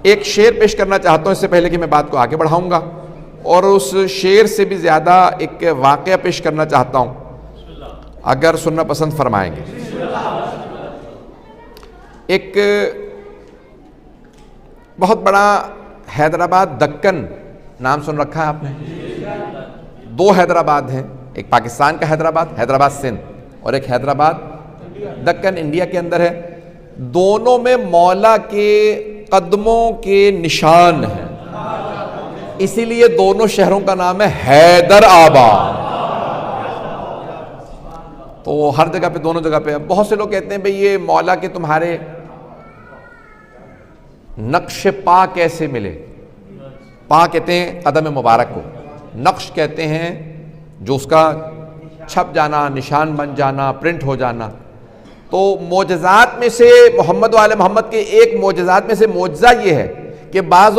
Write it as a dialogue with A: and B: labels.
A: ایک شعر پیش کرنا چاہتا ہوں اس سے پہلے کہ میں بات کو آگے بڑھاؤں گا، اور اس شعر سے بھی زیادہ ایک واقعہ پیش کرنا چاہتا ہوں، اگر سننا پسند فرمائیں گے۔ ایک بہت بڑا حیدرآباد دکن نام سن رکھا ہے آپ نے؟ دو حیدرآباد ہیں، ایک پاکستان کا حیدرآباد، حیدرآباد سندھ، اور ایک حیدرآباد دکن انڈیا کے اندر ہے۔ دونوں میں مولا کے قدموں کے نشان ہیں، اسی لیے دونوں شہروں کا نام ہے حیدر آباد۔ تو ہر جگہ پہ، دونوں جگہ پہ بہت سے لوگ کہتے ہیں بھئی یہ مولا کے تمہارے نقش پا کیسے ملے؟ پا کہتے ہیں قدم مبارک کو، نقش کہتے ہیں جو اس کا چھپ جانا، نشان بن جانا، پرنٹ ہو جانا۔ تو معجزات میں سے محمد و آل محمد کے ایک معجزات میں سے معجزہ یہ ہے کہ بعض